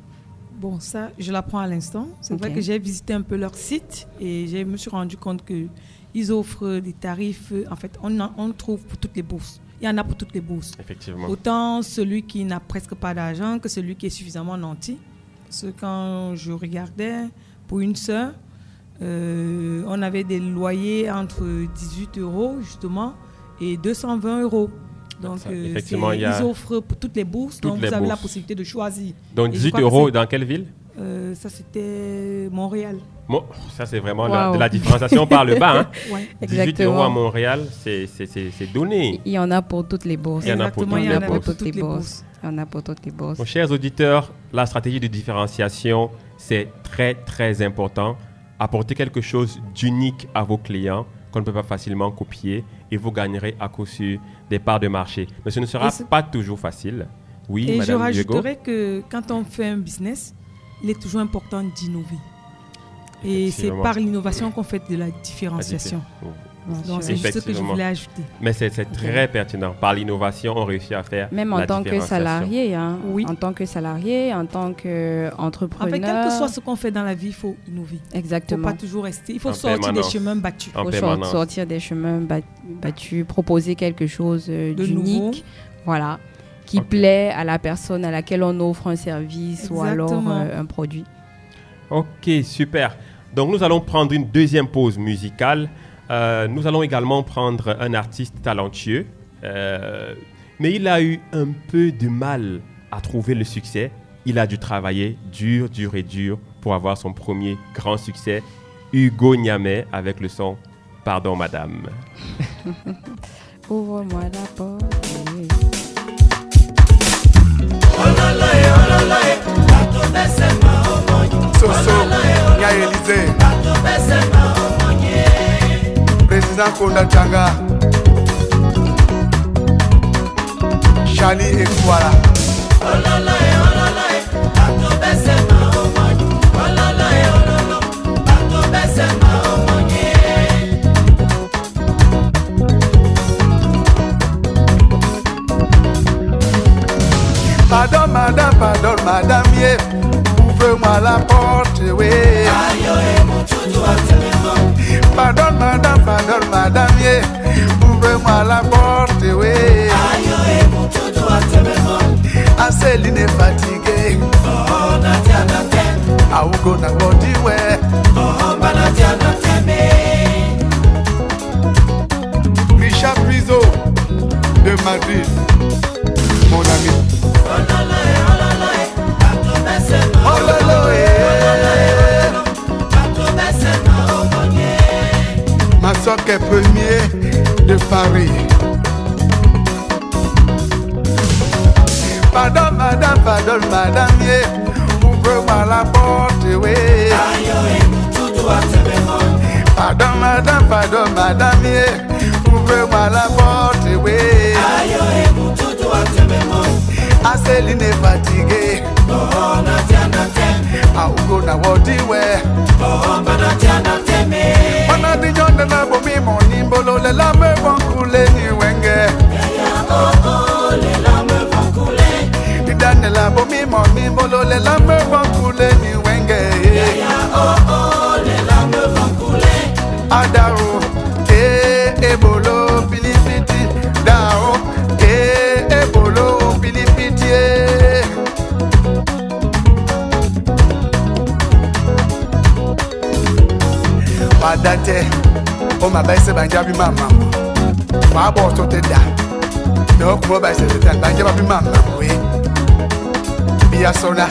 Bon, ça, je l'apprends à l'instant. C'est vrai que j'ai visité un peu leur site et je me suis rendu compte qu'ils offrent des tarifs. En fait, on trouve pour toutes les bourses. Il y en a pour toutes les bourses. Effectivement. Autant celui qui n'a presque pas d'argent que celui qui est suffisamment nanti. Parce que quand je regardais, pour une sœur, on avait des loyers entre 18 € justement et 220 €. Donc, effectivement, ils offrent pour toutes les bourses, donc vous avez la possibilité de choisir. Donc, 18 € dans quelle ville? Ça, c'était Montréal. Bon, ça, c'est vraiment de la différenciation par le bas. Hein. Ouais. 18 € à Montréal, c'est donné. Il y en a pour toutes les bourses. Il y en a pour toutes les bourses. Il y en a pour toutes les bourses. Mon chers auditeurs, la stratégie de différenciation, c'est très, très important. Apporter quelque chose d'unique à vos clients qu'on ne peut pas facilement copier et vous gagnerez à coup sûr des parts de marché. Mais ce ne sera pas toujours facile. Oui, et Madame je rajouterais que quand on fait un business, il est toujours important d'innover. Et c'est par l'innovation qu'on fait de la différenciation. Donc c'est juste ce que je voulais ajouter. Mais c'est très pertinent. Par l'innovation, on réussit à faire même en tant que salarié, oui. En tant que salarié, en tant qu'entrepreneur. En fait, quel que soit ce qu'on fait dans la vie, il faut innover. Exactement. Il ne faut pas toujours rester. Il faut sortir des chemins battus. Il faut sortir des chemins battus, proposer quelque chose d'unique, voilà, qui plaît à la personne à laquelle on offre un service ou alors un produit. Ok, super. Donc nous allons prendre une deuxième pause musicale. Nous allons également prendre un artiste talentueux, mais il a eu un peu de mal à trouver le succès. Il a dû travailler dur pour avoir son premier grand succès. Hugo Niamey avec le son « Pardon Madame ». Ouvre-moi la porte. Soso, Nya Élysée, Président Konda Tchanga, Chali et Kouala. Pardon madame, yeah. Ouvre-moi la porte, oui. Pardon madame, yeah. Ouvre-moi la porte, oui. Céline est fatiguée. Aougo na body, ouais. Richard Priso de Madrid, mon ami. Ma soeur est premier de Paris. Pardon madame, yeah. Ouvre-moi la porte, oui. Pardon madame, yeah. Ouvre-moi la porte, oui. Céline est fatiguée. Aougo na wodi we. Mana di jonde na bomi moni mbolo le lame bankule ni wenge. Le lame bankule. Idane la bomi moni mbolo le lame bankule ni wenge. Le lame bankule. Adao ebolo pilipiti dao ebolo pilipiti. date o ma baise banjabi mama wa bo to te da no ko baise te banjabi mama we bia sona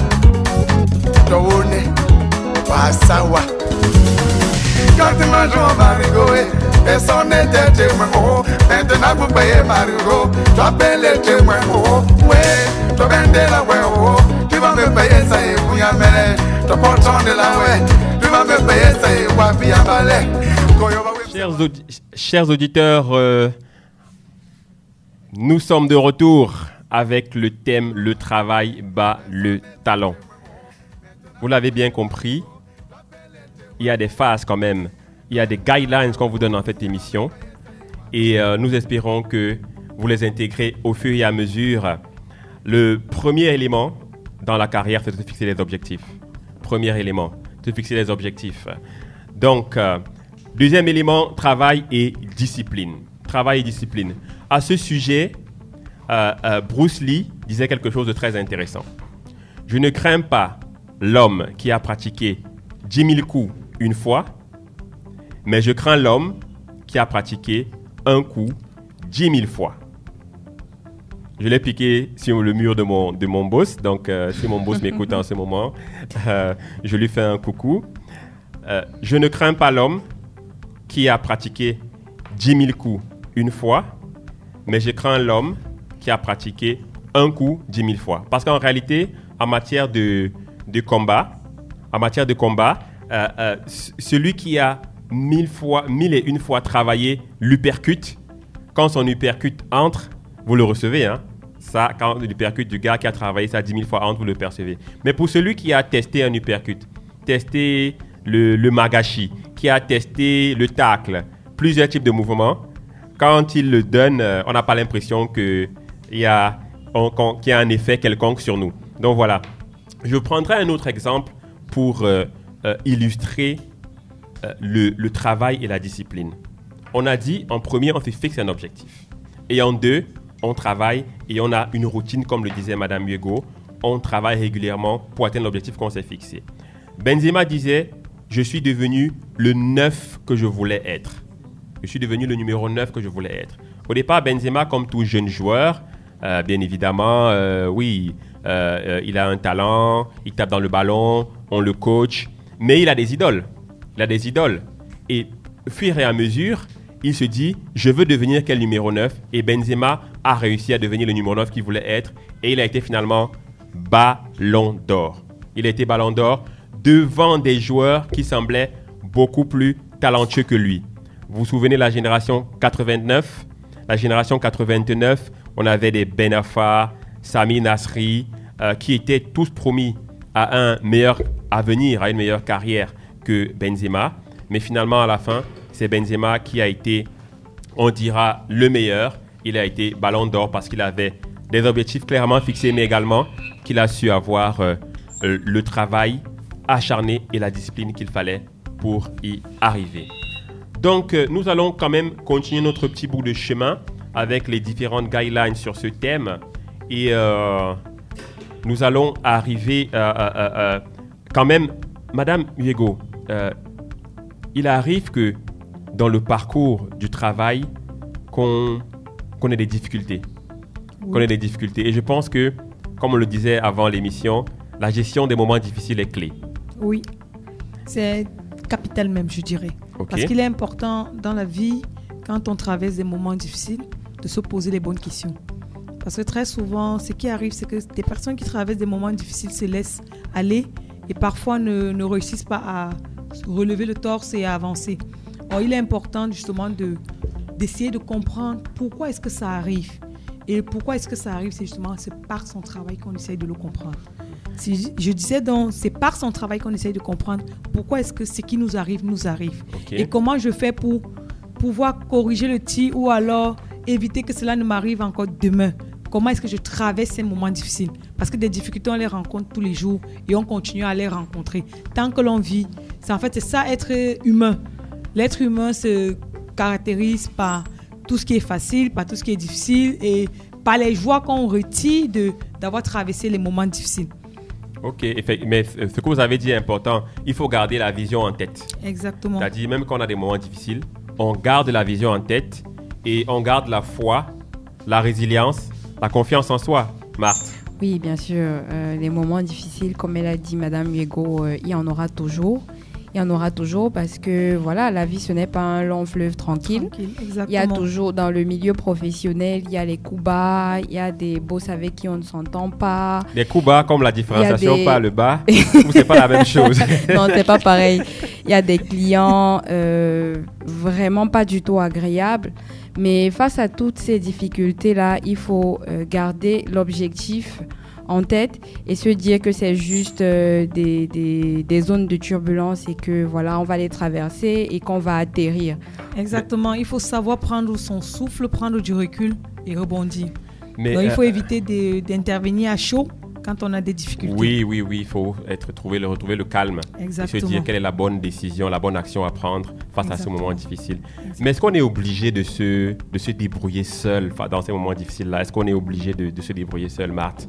to one wa sawa quand ma jo marigoe personne n'était témoin maintenant vous payez marigo tu appelles témoin ouais tu vends la ouais tu vas me payer ça et vous y amener tu portes de la ouais tu vas me payer ça et wa bien balai. Chers auditeurs, nous sommes de retour avec le thème « Le travail bat le talent ». Vous l'avez bien compris, il y a des phases quand même, il y a des guidelines qu'on vous donne dans cette émission et nous espérons que vous les intégrez au fur et à mesure. Le premier élément dans la carrière, c'est de fixer les objectifs. Premier élément, de fixer les objectifs. Donc, deuxième élément, travail et discipline. Travail et discipline. À ce sujet, Bruce Lee disait quelque chose de très intéressant. Je ne crains pas l'homme qui a pratiqué 10 000 coups une fois, mais je crains l'homme qui a pratiqué un coup 10 000 fois. Je l'ai piqué sur le mur de mon boss, donc si mon boss m'écoute en ce moment, je lui fais un coucou. Je ne crains pas l'homme qui a pratiqué 10 000 coups une fois, mais je crains l'homme qui a pratiqué un coup 10 000 fois. Parce qu'en réalité, en matière de combat, celui qui a 1001 fois travaillé l'uppercut, quand son uppercut entre, vous le recevez, hein? Ça, quand l'uppercut du gars qui a travaillé ça 10 000 fois entre, vous le percevez. Mais pour celui qui a testé un uppercut, testé le magashi, qui a testé le tacle, plusieurs types de mouvements, quand il le donne, on n'a pas l'impression qu'il y a un effet quelconque sur nous. Donc voilà. Je prendrai un autre exemple pour illustrer le travail et la discipline. On a dit, en premier, on se fixe un objectif. Et en deux, on travaille et on a une routine, comme le disait Madame Hugo. On travaille régulièrement pour atteindre l'objectif qu'on s'est fixé. Benzema disait, je suis devenu le 9 que je voulais être. Je suis devenu le numéro 9 que je voulais être. Au départ, Benzema, comme tout jeune joueur, bien évidemment, il a un talent, il tape dans le ballon, on le coach, mais il a des idoles. Et au fur et à mesure, il se dit, je veux devenir quel numéro 9? Et Benzema a réussi à devenir le numéro 9 qu'il voulait être. Et il a été finalement Ballon d'Or. Il a été Ballon d'Or devant des joueurs qui semblaient beaucoup plus talentueux que lui. Vous vous souvenez de la génération 89? La génération 89, on avait des Ben Arfa, Sami Nasri, qui étaient tous promis à un meilleur avenir, à une meilleure carrière que Benzema. Mais finalement, à la fin, c'est Benzema qui a été, on dira, le meilleur. Il a été Ballon d'Or parce qu'il avait des objectifs clairement fixés, mais également qu'il a su avoir le travail acharné et la discipline qu'il fallait pour y arriver. Donc, nous allons quand même continuer notre petit bout de chemin avec les différentes guidelines sur ce thème. Et nous allons arriver quand même, Madame Hugo, il arrive que dans le parcours du travail, qu'on ait des difficultés. Oui. Et je pense que, comme on le disait avant l'émission, la gestion des moments difficiles est clé. Oui, c'est capital même, je dirais. Okay. Parce qu'il est important dans la vie, quand on traverse des moments difficiles, de se poser les bonnes questions. Parce que très souvent, ce qui arrive, c'est que des personnes qui traversent des moments difficiles se laissent aller et parfois ne réussissent pas à relever le torse et à avancer. Or, il est important justement d'essayer de comprendre pourquoi est-ce que ça arrive. Et pourquoi est-ce que ça arrive, c'est justement par son travail qu'on essaye de le comprendre. Je disais donc, c'est par son travail qu'on essaye de comprendre pourquoi est-ce que ce qui nous arrive. Okay. Et comment je fais pour pouvoir corriger le tir ou alors éviter que cela ne m'arrive encore demain. Comment est-ce que je traverse ces moments difficiles? Parce que des difficultés, on les rencontre tous les jours et on continue à les rencontrer. Tant que l'on vit, c'est ça, être humain. L'être humain se caractérise par tout ce qui est facile, par tout ce qui est difficile et par les joies qu'on retire d'avoir traversé les moments difficiles. Ok, mais ce que vous avez dit est important. Il faut garder la vision en tête. Exactement. C'est-à-dire, même quand on a des moments difficiles, on garde la vision en tête et on garde la foi, la résilience, la confiance en soi. Marthe. Oui, bien sûr. Les moments difficiles, comme elle a dit, Madame Hugo, il y en aura toujours. Il y en aura toujours parce que voilà, la vie, ce n'est pas un long fleuve tranquille. Il y a toujours, dans le milieu professionnel, il y a les coups bas, il y a des boss avec qui on ne s'entend pas. Les coups bas, comme la différenciation par le bas, ou c'est pas la même chose? Non, c'est pas pareil. Il y a des clients vraiment pas du tout agréables. Mais face à toutes ces difficultés-là, il faut garder l'objectif en tête et se dire que c'est juste des zones de turbulence et que voilà, on va les traverser et qu'on va atterrir. Exactement, il faut savoir prendre son souffle, prendre du recul et rebondir. Mais donc il faut éviter d'intervenir à chaud quand on a des difficultés. Oui, il faut retrouver le calme. Exactement. Et se dire quelle est la bonne décision, la bonne action à prendre face Exactement. à ce moment difficile. Exactement. Mais est-ce qu'on est obligé de se débrouiller seul dans ces moments difficiles-là? Est-ce qu'on est obligé de se débrouiller seul, Marthe?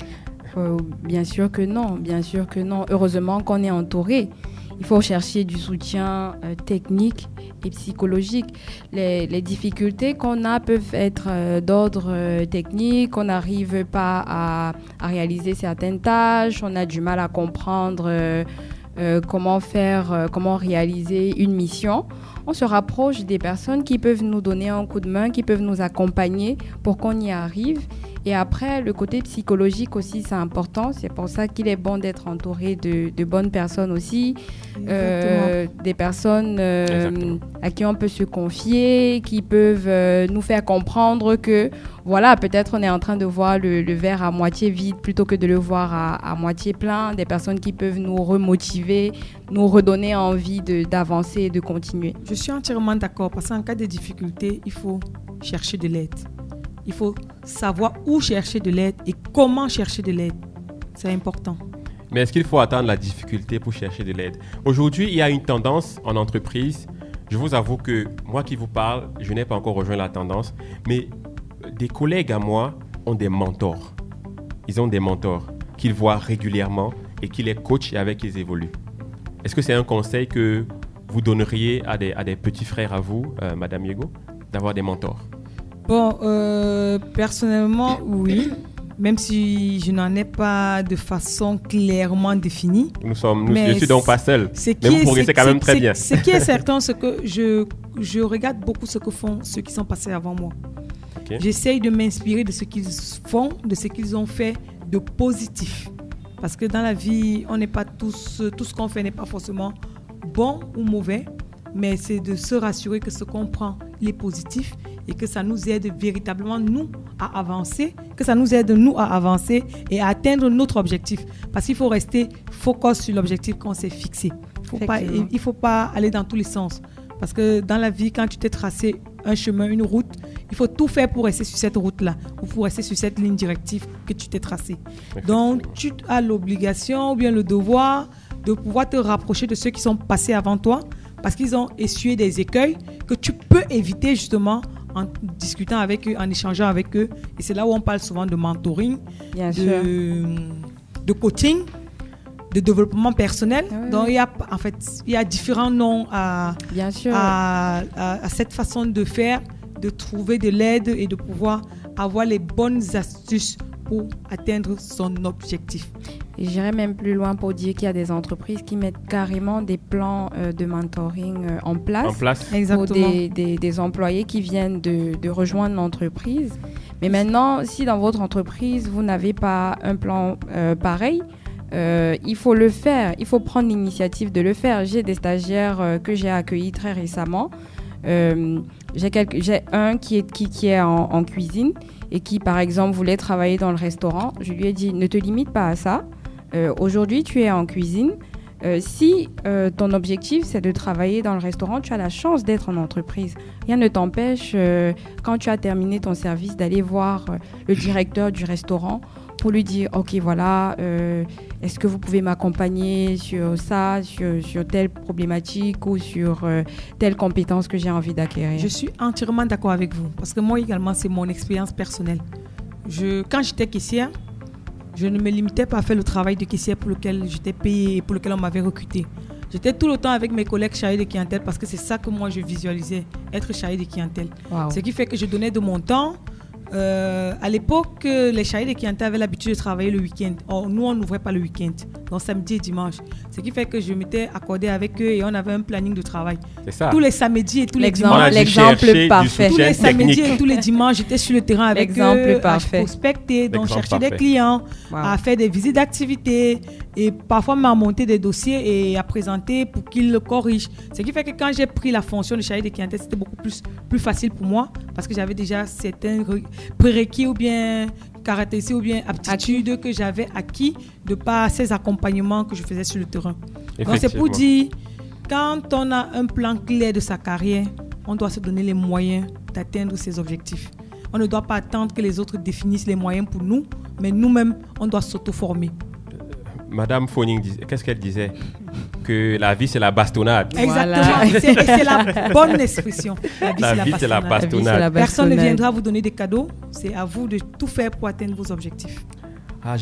Bien sûr que non, bien sûr que non. Heureusement qu'on est entouré. Il faut chercher du soutien technique et psychologique. Les difficultés qu'on a peuvent être d'ordre technique, on n'arrive pas à réaliser certaines tâches, on a du mal à comprendre comment réaliser une mission. On se rapproche des personnes qui peuvent nous donner un coup de main, qui peuvent nous accompagner pour qu'on y arrive. Et après, le côté psychologique aussi, c'est important. C'est pour ça qu'il est bon d'être entouré de bonnes personnes aussi. Des personnes à qui on peut se confier, qui peuvent nous faire comprendre que, voilà, peut-être on est en train de voir le verre à moitié vide plutôt que de le voir à moitié plein. Des personnes qui peuvent nous remotiver, nous redonner envie d'avancer et de continuer. Je suis entièrement d'accord parce qu'en cas de difficulté, il faut chercher de l'aide. Il faut savoir où chercher de l'aide et comment chercher de l'aide. C'est important. Mais est-ce qu'il faut attendre la difficulté pour chercher de l'aide? Aujourd'hui, il y a une tendance en entreprise. Je vous avoue que moi qui vous parle, je n'ai pas encore rejoint la tendance, mais des collègues à moi ont des mentors. Ils ont des mentors qu'ils voient régulièrement et qui les coachent et avec qui ils évoluent. Est-ce que c'est un conseil que vous donneriez à des petits frères à vous, Madame Hugo, d'avoir des mentors? Bon, personnellement, oui. Même si je n'en ai pas de façon clairement définie. Je suis donc pas seul. Mais vous progressez quand même très bien. Ce qui est certain, c'est que je regarde beaucoup ce que font ceux qui sont passés avant moi. Okay. J'essaye de m'inspirer de ce qu'ils font, de ce qu'ils ont fait de positif. Parce que dans la vie, on n'est pas tout ce qu'on fait n'est pas forcément bon ou mauvais, mais c'est de se rassurer que ce qu'on prend, il est positif et que ça nous aide véritablement, nous, à avancer, que ça nous aide, nous, à avancer et à atteindre notre objectif. Parce qu'il faut rester focus sur l'objectif qu'on s'est fixé. Il ne faut pas aller dans tous les sens. Parce que dans la vie, quand tu t'es tracé un chemin, une route, il faut tout faire pour rester sur cette route-là ou pour rester sur cette ligne directive que tu t'es tracée. Donc, tu as l'obligation ou bien le devoir de pouvoir te rapprocher de ceux qui sont passés avant toi parce qu'ils ont essuyé des écueils que tu peux éviter justement en discutant avec eux, en échangeant avec eux. Et c'est là où on parle souvent de mentoring, de coaching, de développement personnel. Oui. Donc, il y a différents noms à cette façon de faire, de trouver de l'aide et de pouvoir avoir les bonnes astuces pour atteindre son objectif. Et j'irais même plus loin pour dire qu'il y a des entreprises qui mettent carrément des plans de mentoring en place. Pour des employés qui viennent de rejoindre l'entreprise. Mais maintenant, si dans votre entreprise, vous n'avez pas un plan pareil, il faut le faire. Il faut prendre l'initiative de le faire. J'ai des stagiaires que j'ai accueillis très récemment. J'ai un qui est en cuisine et qui, par exemple, voulait travailler dans le restaurant. Je lui ai dit, ne te limite pas à ça. Aujourd'hui, tu es en cuisine. Si ton objectif, c'est de travailler dans le restaurant, tu as la chance d'être en entreprise. Rien ne t'empêche, quand tu as terminé ton service, d'aller voir le directeur du restaurant pour lui dire, OK, voilà, est-ce que vous pouvez m'accompagner sur ça, sur telle problématique ou sur telle compétence que j'ai envie d'acquérir? Je suis entièrement d'accord avec vous parce que moi également, c'est mon expérience personnelle. Quand j'étais caissière, je ne me limitais pas à faire le travail de caissière pour lequel j'étais payée et pour lequel on m'avait recruté. J'étais tout le temps avec mes collègues chargés de clientèle parce que c'est ça que moi je visualisais, être chargé de clientèle. Wow. Ce qui fait que je donnais de mon temps. À l'époque, les chargés de clientèle avaient l'habitude de travailler le week-end. Or, nous, on n'ouvrait pas le week-end, donc samedi et dimanche. Ce qui fait que je m'étais accordé avec eux et on avait un planning de travail. C'est ça. Tous les samedis et tous les L'exemple- dimanches. l'exemple parfait. Tous les Soutien samedis technique. et tous les dimanches, j'étais sur le terrain avec L'exemple eux, parfait. à prospecter, donc L'exemple chercher des parfait. clients, Wow. à faire des visites d'activité et parfois à monter des dossiers et à présenter pour qu'ils le corrigent. Ce qui fait que quand j'ai pris la fonction de chargé de clientèle, c'était beaucoup plus facile pour moi parce que j'avais déjà certains prérequis ou bien caractéristiques ou bien aptitudes que j'avais acquis de par ces accompagnements que je faisais sur le terrain. Donc c'est pour Effectivement. dire, quand on a un plan clair de sa carrière, on doit se donner les moyens d'atteindre ses objectifs. On ne doit pas attendre que les autres définissent les moyens pour nous, mais nous-mêmes, on doit s'auto-former. Madame Phoning, qu'est-ce qu'elle disait? Que la vie, c'est la bastonnade. Exactement. Voilà. Et c'est la bonne expression. La vie, c'est la bastonnade. bastonnade. Personne ne viendra vous donner des cadeaux. C'est à vous de tout faire pour atteindre vos objectifs. Ah,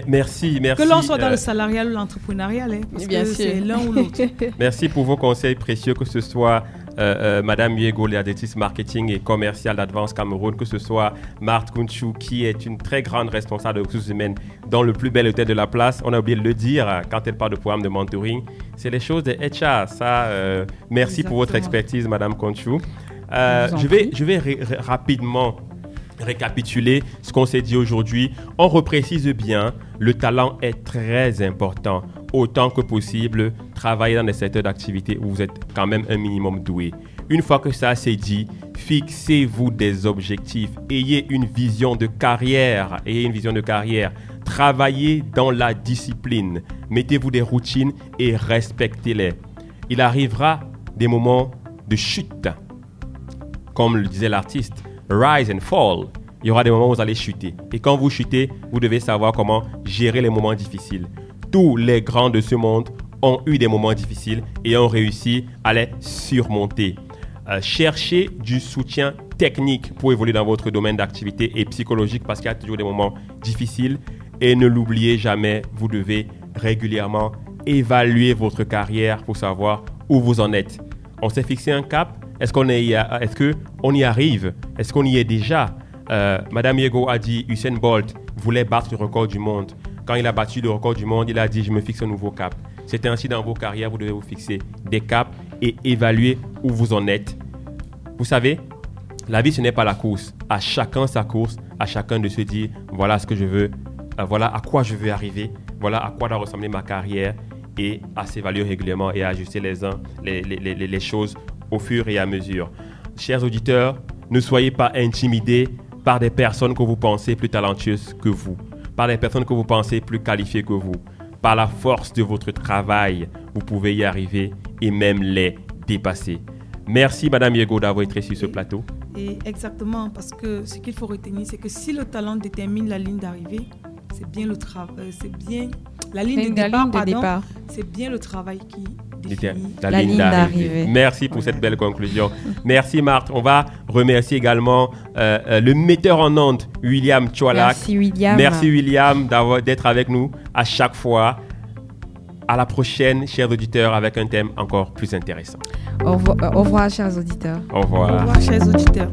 merci. Que l'on soit dans le salarial ou l'entrepreneurial, parce Bien que sûr. c'est l'un ou l'autre. Merci pour vos conseils précieux, que ce soit Madame Yego, la directrice marketing et commerciale d'Advance Cameroun, que ce soit Marthe Kounchou, qui est une très grande responsable de ressources humaines dans le plus bel hôtel de la place. On a oublié de le dire quand elle parle de programme de mentoring. C'est les choses de HR. Ça, merci pour votre Exactement. expertise, Madame Kounchou. vous en Je vais rapidement récapituler ce qu'on s'est dit aujourd'hui. On reprécise bien, le talent est très important. Autant que possible, travaillez dans des secteurs d'activité où vous êtes quand même un minimum doué. Une fois que ça c'est dit, fixez-vous des objectifs. Ayez une vision de carrière. Travaillez dans la discipline. Mettez-vous des routines et respectez-les. Il arrivera des moments de chute. Comme le disait l'artiste, rise and fall. Il y aura des moments où vous allez chuter. Et quand vous chutez, vous devez savoir comment gérer les moments difficiles. Tous les grands de ce monde ont eu des moments difficiles et ont réussi à les surmonter. Cherchez du soutien technique pour évoluer dans votre domaine d'activité et psychologique parce qu'il y a toujours des moments difficiles. Et ne l'oubliez jamais, vous devez régulièrement évaluer votre carrière pour savoir où vous en êtes. On s'est fixé un cap. Est-ce qu'on y arrive? Est-ce qu'on y est déjà? Madame Yego a dit Usain Bolt voulait battre le record du monde. Quand il a battu le record du monde, il a dit je me fixe un nouveau cap. C'est ainsi dans vos carrières, vous devez vous fixer des caps et évaluer où vous en êtes. Vous savez, la vie ce n'est pas la course. À chacun sa course, à chacun de se dire voilà ce que je veux, voilà à quoi je veux arriver, voilà à quoi doit ressembler ma carrière et à s'évaluer régulièrement et à ajuster les choses au fur et à mesure. Chers auditeurs, ne soyez pas intimidés par des personnes que vous pensez plus talentueuses que vous, par des personnes que vous pensez plus qualifiées que vous. Par la force de votre travail, vous pouvez y arriver et même les dépasser. Merci Madame Yego d'avoir été sur ce plateau. Et exactement, parce que ce qu'il faut retenir, c'est que si le talent détermine la ligne d'arrivée, c'est bien le travail, c'est bien la ligne de départ, c'est bien le travail qui définit la ligne d'arrivée. Merci pour cette belle conclusion. Merci Marthe. On va remercier également le metteur en ondes, William Choualak. Merci William. Merci William d'être avec nous à chaque fois. À la prochaine, chers auditeurs, avec un thème encore plus intéressant. Au revoir, chers auditeurs. Au revoir. Au revoir, chers auditeurs.